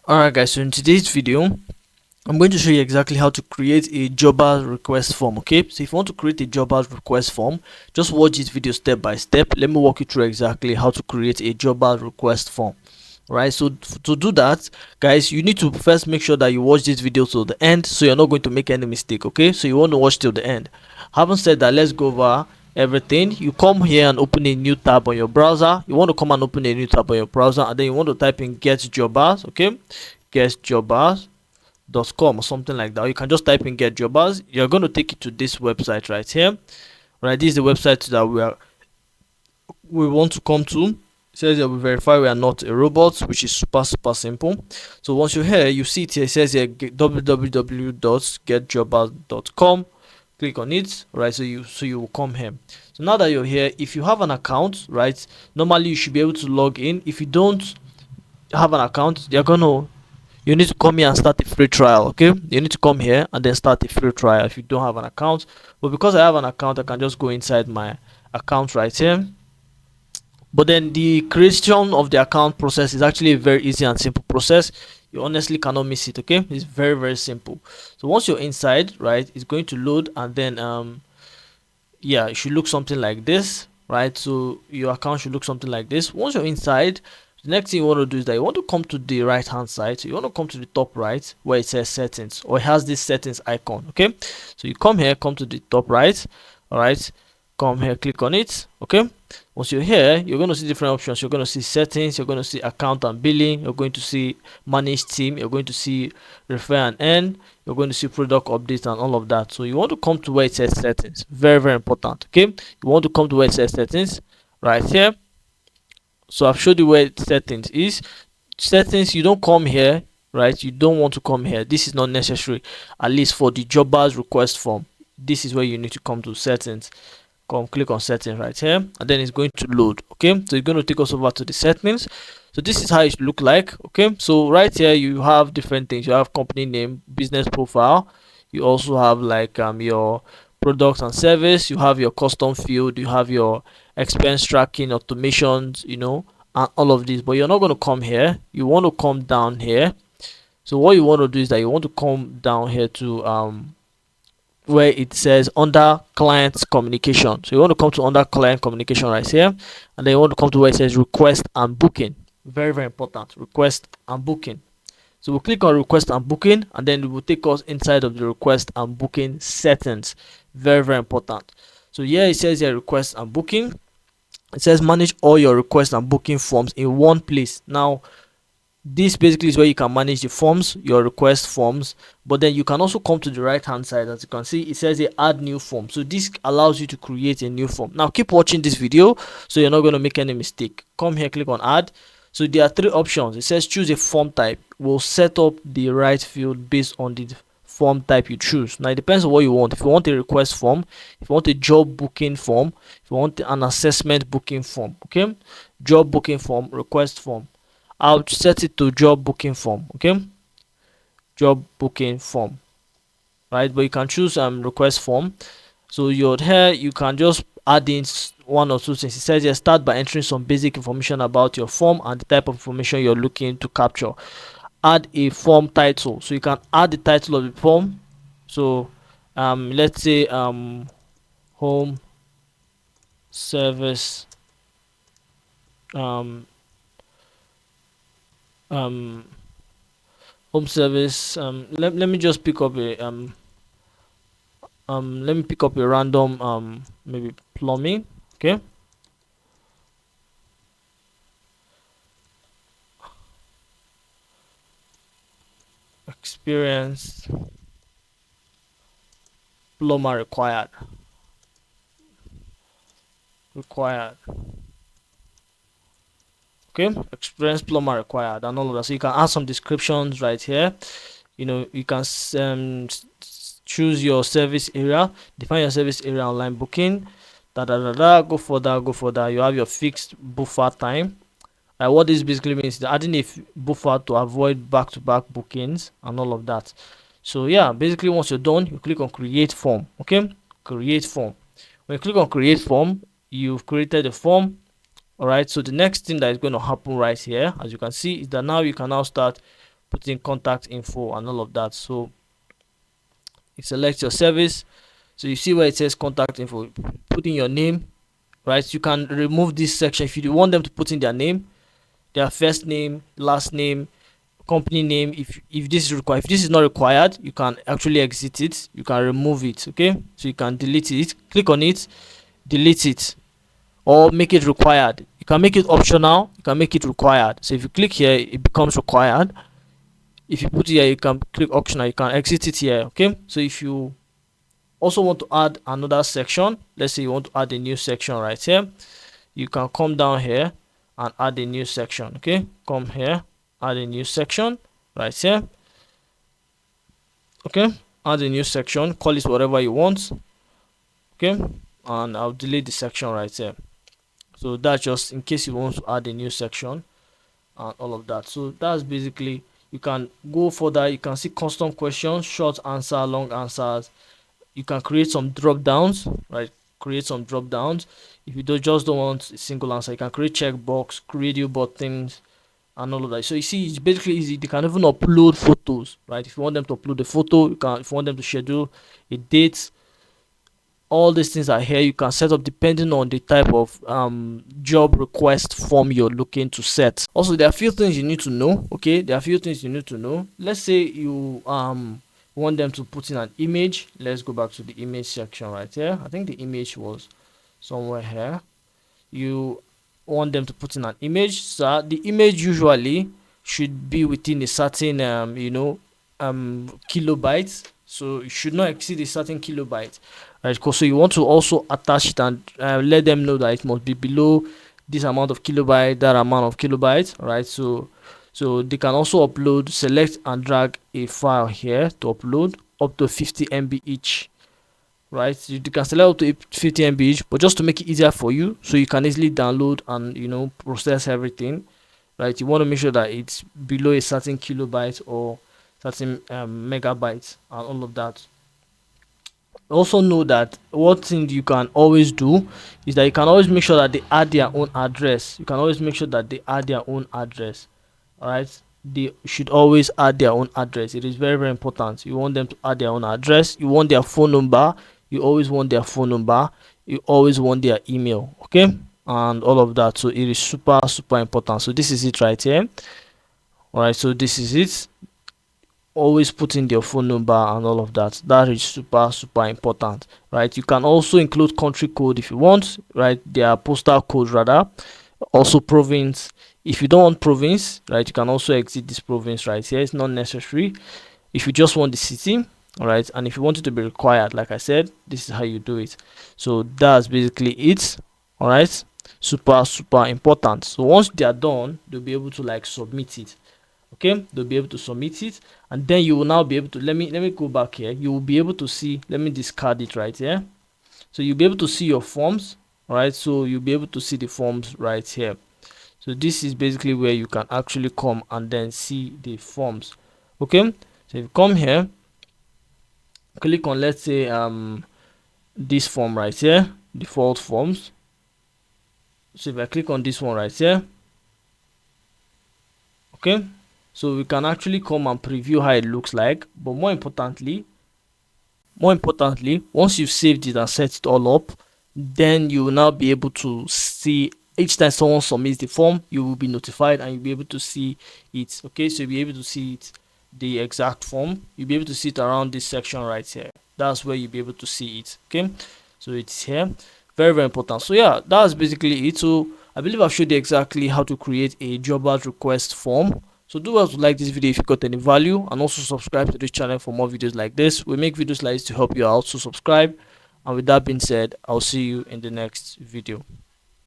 Alright guys, so in today's video I'm going to show you exactly how to create a Jobbers request form. Okay, so if you want to create a Jobbers request form, just watch this video step by step. Let me walk you through exactly how to create a Jobbers request form. Right, so to do that, guys, you need to first make sure that you watch this video till the end, so you're not going to make any mistake. Okay, so you want to watch till the end. Having said that, let's go over everything. You come here and open a new tab on your browser. You want to come and open a new tab on your browser, and then you want to type in get jobbers. Okay, get jobbers.com or something like that. Or you can just type in get jobbers. You're going to take it to this website right here. Right, this is the website that we want to come to. It says that we verify we are not a robot, which is super simple. So once you're here, you see it here. It says here www.getjobbers.com. Click on it. Right, so you will come here. So now that you're here, if you have an account, right, normally you should be able to log in. If you don't have an account, you need to come here and start a free trial. Okay, you need to come here and then start a free trial if you don't have an account. But because I have an account, I can just go inside my account right here. But then the creation of the account process is actually a very easy and simple process. You honestly cannot miss it. Okay, it's very simple. So once you're inside, right, it's going to load, and then yeah, it should look something like this. Right, so your account should look something like this. Once you're inside, the next thing you want to do is that you want to come to the right hand side. So you want to come to the top right where it says settings, or it has this settings icon. Okay, so you come here, come to the top right. All right, come here, click on it. Okay, once you're here, you're going to see different options. You're going to see settings, you're going to see account and billing, you're going to see manage team, you're going to see refer and earn, you're going to see product updates and all of that. So you want to come to where it says settings. Very important. Okay, you want to come to where it says settings right here. So I've showed you where settings is. Settings, you don't come here, right? You don't want to come here. This is not necessary, at least for the jobbers request form. This is where you need to come to settings. Come click on settings right here, and then it's going to load. Okay, so it's going to take us over to the settings. So this is how it should look like. Okay, so right here you have different things. You have company name, business profile. You also have like your products and service. You have your custom field. You have your expense tracking, automations, and all of this. But you're not going to come here. You want to come down here. So what you want to do is that you want to come down here to where it says under client communication. So you want to come to under client communication right here, and then you want to come to where it says request and booking. Very important, request and booking. So we'll click on request and booking, and then it will take us inside of the request and booking settings. Very important. So here it says here request and booking. It says manage all your request and booking forms in one place. Now this basically is where you can manage the forms, your request forms, but then you can also come to the right hand side. As you can see, it says add new form. So this allows you to create a new form. Now keep watching this video so you're not going to make any mistake. Come here, click on add. So there are three options. It says choose a form type. We'll set up the right field based on the form type you choose. Now it depends on what you want. If you want a request form, if you want a job booking form, if you want an assessment booking form, okay, job booking form, request form, I'll set it to job booking form. Okay, job booking form, right? But you can choose request form. So you're here, you can just add in one or two things. It says here start by entering some basic information about your form and the type of information you're looking to capture. Add a form title. So you can add the title of the form. So let's say home service home service. Let me just pick up a let me pick up a random maybe plumbing. Okay, experience plumber required. Okay, experience plumber required and all of that. So you can add some descriptions right here. You can choose your service area, define your service area, online booking, go further. You have your fixed buffer time. What this basically means is adding a buffer to avoid back-to-back bookings and all of that. So yeah, basically once you're done, you click on create form. Okay, create form. When you click on create form, you've created a form. All right, so the next thing that is going to happen right here, as you can see, is that now you can now start put in contact info and all of that. So you select your service. So you see where it says contact info, put in your name, right? You can remove this section if you want them to put in their name, their first name, last name, company name. If this is required, if this is not required, you can actually exit it, you can remove it. Okay, so you can delete it, click on it, delete it, or make it required. You can make it optional, you can make it required. So if you click here, it becomes required. If you put it here, you can click optional, you can exit it here. Okay, so if you also want to add another section, let's say you want to add a new section right here, you can come down here and add a new section. Okay, come here, add a new section right here. Okay, add a new section, call it whatever you want. Okay, and I'll delete the section right here. So that's just in case you want to add a new section and all of that. So that's basically, you can go further, you can see custom questions, short answer, long answers. You can create some drop downs, right? Create some drop downs. If you don't want a single answer, you can create checkbox, radio buttons, and all of that. So you see, it's basically easy. They can even upload photos, right? If you want them to upload a photo, you can. If you want them to schedule a date, all these things are here. You can set up depending on the type of job request form you're looking to set. Also, there are a few things you need to know. Okay, there are a few things you need to know. Let's say you want them to put in an image. Let's go back to the image section right here. I think the image was somewhere here. You want them to put in an image, so the image usually should be within a certain kilobytes. So it should not exceed a certain kilobyte, right? So you want to also attach it and let them know that it must be below this amount of kilobyte, that amount of kilobytes, right? So they can also upload, select and drag a file here to upload up to 50 MB each, right? You can select up to 50 MB each, but just to make it easier for you, so you can easily download and process everything, right? You want to make sure that it's below a certain kilobyte or certain megabytes and all of that. Also know that one thing you can always do is that you can always make sure that they add their own address. You can always make sure that they add their own address. All right, they should always add their own address. It is very, very important. You want them to add their own address, you want their phone number, you always want their phone number, you always want their email. Okay, and all of that. So it is super, super important. So this is it right here. All right, so this is it. Always put in their phone number and all of that. That is super, super important, right? You can also include country code if you want, right? Their postal code rather, also province. If you don't want province, right, you can also exit this province right here. It's not necessary if you just want the city. All right, and if you want it to be required, like I said, this is how you do it. So that's basically it. All right, super, super important. So once they are done, they'll be able to like submit it. Okay, they'll be able to submit it, and then you will now be able to, let me go back here. You will be able to see, let me discard it right here. So you'll be able to see your forms. All right, so you'll be able to see the forms right here. So this is basically where you can actually come and then see the forms. Okay, so if you come here, click on, let's say this form right here, default forms. So if I click on this one right here, okay, so we can actually come and preview how it looks like. But more importantly, once you've saved it and set it all up, then you will now be able to see each time someone submits the form, you will be notified and you'll be able to see it. Okay, so you'll be able to see it, the exact form. You'll be able to see it around this section right here. That's where you'll be able to see it. Okay, so it's here. Very, very important. So yeah, that's basically it. So I believe I've showed you exactly how to create a job ad request form. So do well to like this video if you got any value, and also subscribe to this channel for more videos like this. We make videos like this to help you out, so subscribe. And with that being said, I'll see you in the next video.